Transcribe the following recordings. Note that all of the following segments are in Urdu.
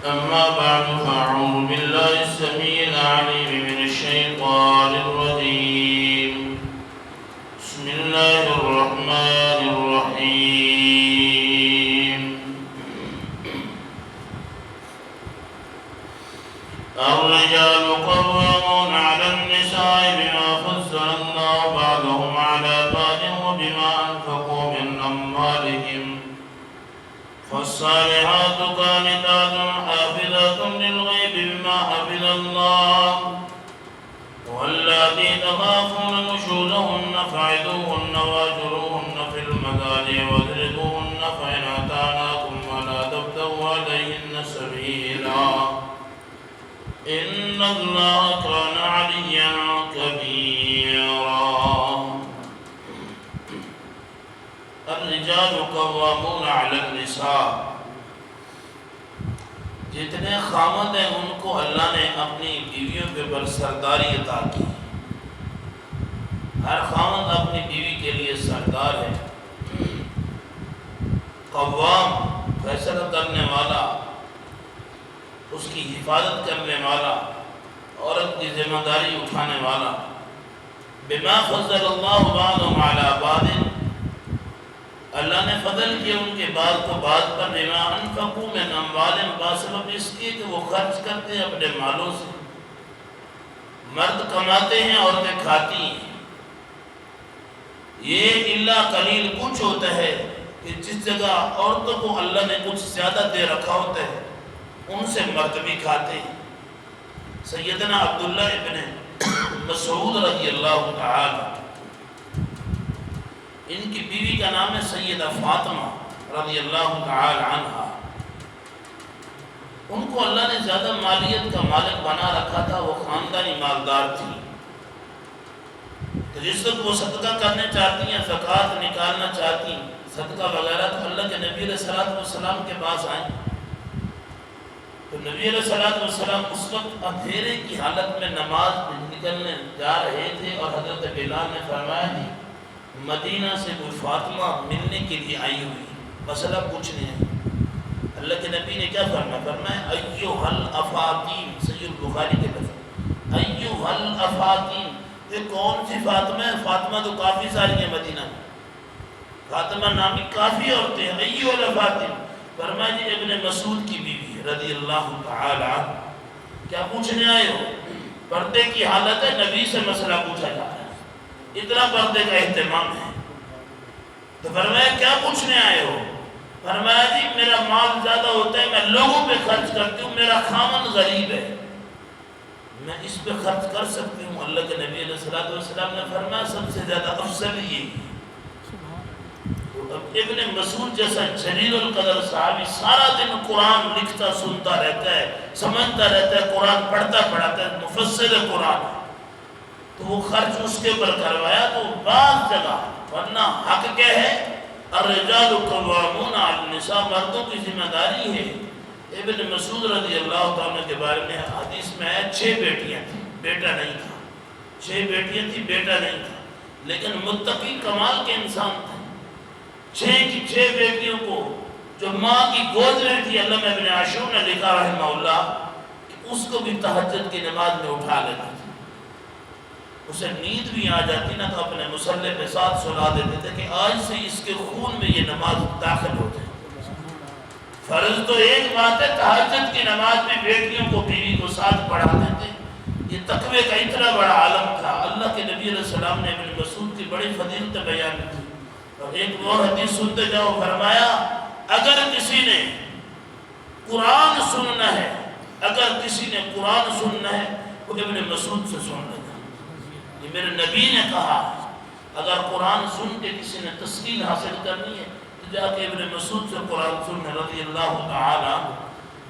أما بعد فأعوذ بالله السميع العليم من الشيطان الرجيم بسم الله الرحمن الرحيم الرجال قوامون على النساء بما فضل الله بعضهم على بعض وبما أنفقوا من أموالهم فالصالحات قانتات حافظات للغيب بما حفظ الله واللاتي تخافون نشوزهن فعظوهن واهجروهن في المضاجع واضربوهن فإن أطعناكم فلا تبتغوا عليهن سبيلا إن الله كان عليا كبيرا. الرجال قوامون على النساء، جتنے خامد ہیں ان کو اللہ نے اپنی بیویوں کے پر سرداری عطا کی. ہر خامد اپنی بیوی کے لیے سردار ہے. قوام فیصلہ کرنے والا، اس کی حفاظت کرنے والا، عورت کی ذمہ داری اٹھانے والا. بما فضل اللہ بعضهم علی بعض، اللہ نے فضل کیا ان کے بعض کو بعض پر. بما انفقوا من اموالهم، بسبب اس کی کہ وہ خرچ کرتے ہیں اپنے مالوں سے. مرد کماتے ہیں، عورتیں کھاتی ہیں. یہ الا قلیل کچھ ہوتا ہے کہ جس جگہ عورتوں کو اللہ نے کچھ زیادہ دے رکھا ہوتا ہے ان سے مرد بھی کھاتے ہیں. سیدنا عبداللہ ابن مسعود رضی اللہ تعالی، ان کی بیوی کا نام ہے سیدہ فاطمہ رضی اللہ تعالی عنہ. ان کو اللہ نے زیادہ مالیت کا مالک بنا رکھا تھا. وہ خاندانی مالدار تھی. تو جس وقت وہ صدقہ کرنے چاہتی ہیں، زکوٰۃ نکالنا چاہتی ہیں، صدقہ وغیرہ، تو اللہ کے نبی علیہ السلام کے پاس آئیں. تو نبی علیہ السلام اس وقت اندھیرے کی حالت میں نماز نکلنے جا رہے تھے اور حضرت بلال نے فرمایا کہ مدینہ سے کوئی فاطمہ ملنے کے لیے آئی ہوئی، مسئلہ پوچھنے ہیں. اللہ کے نبی نے کیا فرمایا ایھا الافاطین، صحیح البخاری کے لفظ ایھا الافاطین. یہ کون سی فاطمہ ہے؟ فاطمہ تو کافی ساری ہیں مدینہ میں، فاطمہ نامی کافی عورتیں ہیں. ایھا الافاطین فرمایا جی ابن مسعود کی بیوی رضی اللہ تعالی عنہ. کیا پوچھنے آئے ہو؟ پردے کی حالت ہے، نبی سے مسئلہ پوچھا جا رہا ہے، اتنا پردے کا اہتمام ہے. تو فرمایا کیا پوچھنے آئے ہو؟ فرمایا جی میرا مال زیادہ ہوتا ہے، میں لوگوں پہ خرچ کرتی ہوں، میرا خامن غریب ہے، میں اس پہ خرچ کر سکتی ہوں. اللہ کے نبی علیہ السلام نے فرمایا سب سے زیادہ افضل یہی ہے. ابن مسعود جیسا جلیل القدر صحابی سارا دن قرآن لکھتا سنتا رہتا ہے، سمجھتا رہتا ہے، قرآن پڑھتا پڑھاتا ہے، مفسر قرآن ہے. تو وہ خرچ اس کے اوپر کروایا. تو بعض جگہ ورنہ حق کیا ہے؟ الرجال قوامون علی النساء، مردوں کی ذمہ داری ہے. ابن مسعود رضی اللہ تعالیٰ کے بارے میں حدیث میں ہے 6 بیٹیاں تھیں، بیٹا نہیں تھا. 6 بیٹیاں تھیں، بیٹا نہیں تھا، لیکن متقی کمال کے انسان تھے. 6 کی 6 بیٹیوں کو جو ماں کی گود میں تھی، علامہ ابن عاشور نے لکھا رحمہ اللہ کہ اس کو بھی تہجد کی نماز میں اٹھا لیتا تھا. اسے نیند بھی آ جاتی نا تو اپنے مصلی پہ ساتھ سلا دیتے تھے کہ آج سے اس کے خون میں یہ نماز داخل ہو جائے. فرض تو ایک بات ہے، تہجد کی نماز میں بیٹیوں کو، بیوی کو ساتھ پڑھاتے تھے. یہ تقوی کا اتنا بڑا عالم تھا. اللہ کے نبی علیہ السلام نے ابن مسعود کی بڑی فضیلت بیان کی. اور ایک اور حدیث سنتے جاؤ. فرمایا اگر کسی نے قرآن سننا ہے، اگر کسی نے قرآن سننا ہے وہ ابن مسعود سے سن لے. یہ میرے نبی نے کہا اگر قرآن سن کے کسی نے تسکین حاصل کرنی ہے تو جا کے ابن مسعود سے قرآن سننے رضی اللہ تعالی.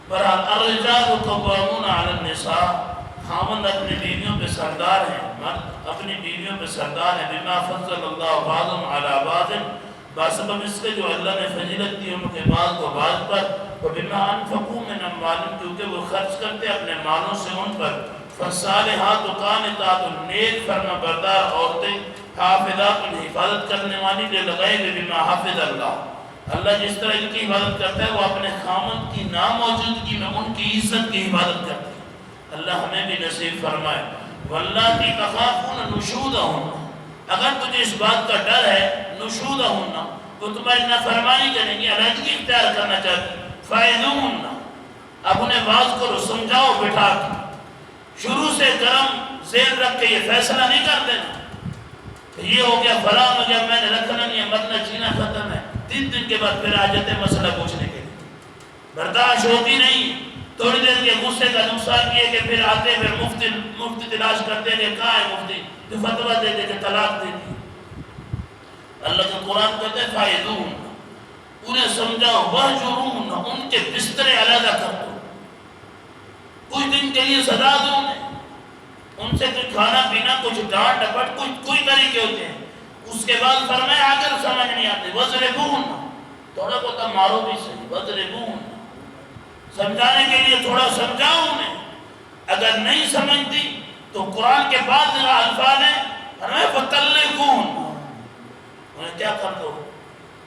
برحال الرجال قوامون علی النساء، خاوند اپنی بیویوں پہ سردار ہیں، مرد اپنی بیویوں پہ سردار ہیں. بما فضل اللہ بعضهم علی بعض، بسبب اس کے جو اللہ نے فضیلت دی ان کے بعض کو بعض پر. وبما انفقوا من اموالهم، کیونکہ وہ خرچ کرتے اپنے مالوں سے ان پر. فالصالحات قانتات، نیک فرما بردار عورتیں، حافظات، حفاظت کرنے والی للغیب بما حفظ اللہ، اللہ جس طرح ان کی حفاظت کرتا ہے وہ اپنے خامد کی ناموجودگی میں ان کی عزت کی حفاظت کرتا ہے۔ اللہ ہمیں بھی نصیب فرمائے۔ واللاتی تخافون نشوزہن، اگر تجھے اس بات کا ڈر ہے نشوزہن وہ تمہاری نافرمانی کریں گی، علیحدگی اختیار کرنا چاہتی، فائدون اب انہیں واز کرو، سمجھاؤ بٹھا کے، شروع سے گرم زیر رکھ کے یہ فیصلہ نہیں کر دینا یہ ہو گیا فلاں ہو گیا میں نے رکھنا نہیں ہے، مرنا جینا ختم ہے، 3 دن کے بعد پھر آ جاتے ہیں مسئلہ پوچھنے کے لیے، برداشت ہوتی نہیں، تھوڑی دیر کے غصے کا نقصان یہ کہ پھر آتے پھر مفتی تلاش کرتے ہیں کہاں ہے مفتی، تو فتویٰ دے دے کہ طلاق دے دی۔ اللہ کا قرآن کہتا ہے فائدون، انہیں سمجھاؤ، وہجرون، ان کے بسترے علیحدہ کر دو، کچھ دن کے لیے سزا دو انہیں، ان سے کچھ کھانا پینا، کچھ ڈانٹ ڈپٹ، کوئی طریقے ہوتے ہیں، اس کے بعد فرمایا اگر سمجھ نہیں آتے وضربون، تھوڑا بہت مارو بھی صحیح، وضربون، سمجھانے کے لیے تھوڑا سمجھاؤ انہیں، اگر نہیں سمجھتی تو قرآن کے بعد الفاظ ہیں فرمایا فطلقون، انہیں کیا کر دو،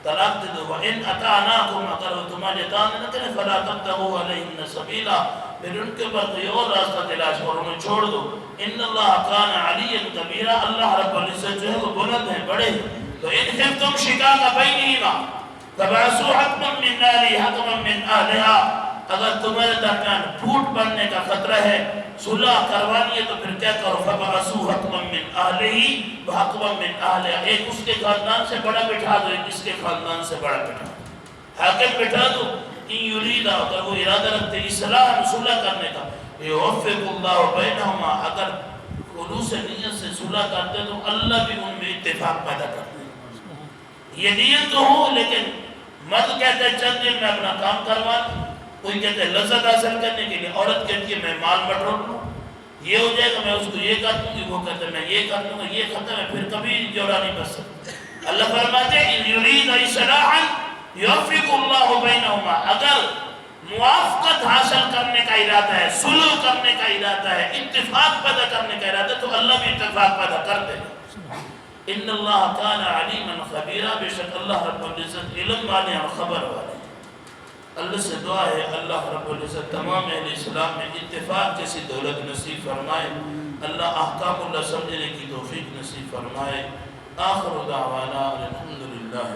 طلاق دے دو، وَإِنْ أَطَعْنَاكُمْ، اگر وہ تمہاری اطاعت نہ کریں فَلَا تَبْتَغُوا عَلَيْهِنَّ سَبِيلًا، پھر ان کے اوپر کوئی اور راستہ تلاش کرو، انہیں چھوڑ دو، إِنَّ اللَّهَ كَانَ عَلِيًّا كَبِيرًا، اللہ رب العزت جو ہے وہ بلند ہے، بڑے ہیں، تو إِنْ خِفْتُمْ شِقَاقَ بَيْنِهِمَا فَبَعَثُوا حَكْمًا مِّنْ أَهْلِهِ حَكْمًا مِّنْ أَهْلِهَا، اگر تمہارے درمیان پھوٹ پڑنے کا خطرہ ہے، صلح کروانی ہے تو پھر کیا کرو، فَبَعَثُوا حَكْمًا مِّنْ أَهْلِهِ وَحَكْمًا مِّنْ أَهْلِهَا، ایک اس کے خاندان سے بڑا بٹھا دو، ایک اس کے خاندان سے بڑا بٹھا دو، حاکم بٹھا دو، ان یریدا، اگر وہ ارادہ رکھتے اصلاح صلح کرنے کا، یوفق اللہ بینہما، اگر خلوص نیت سے صلح کرتے تو اللہ بھی ان میں اتفاق پیدا کرتے ہیں، یہ نیت تو ہو لیکن مرد کہتے ہیں چند دن میں اپنا کام کروا لوں، کوئی کہتے ہیں لذت حاصل کرنے کے لیے، عورت کہتی ہے میں مال بٹور لوں، یہ ہو جائے گا میں اس کو یہ کر دوں گی، وہ کہتے ہیں میں یہ کر دوں گا، یہ ختم ہے، پھر کبھی جوڑا نہیں بچ سکتا۔ اللہ فرماتے ہیں ان یرید اصلاحا یوفق اللہ بینہما، اگر موافقت حاصل کرنے کا ارادہ ہے، صلح کرنے کا ارادہ ہے، اتفاق پیدا کرنے کا ارادہ ہے تو اللہ بھی اتفاق پیدا کر دے گا۔ ان اللہ کان علیما خبیرا، بے شک اللہ رب العزت علم والے اور خبر والے۔ اللہ سے دعا ہے اللہ رب العزت تمام اہل اسلام میں اتفاق جیسی دولت نصیب فرمائے، اللہ احکام اللہ سمجھنے کی توفیق نصیب فرمائے۔ آخر دعوانا الحمدللہ۔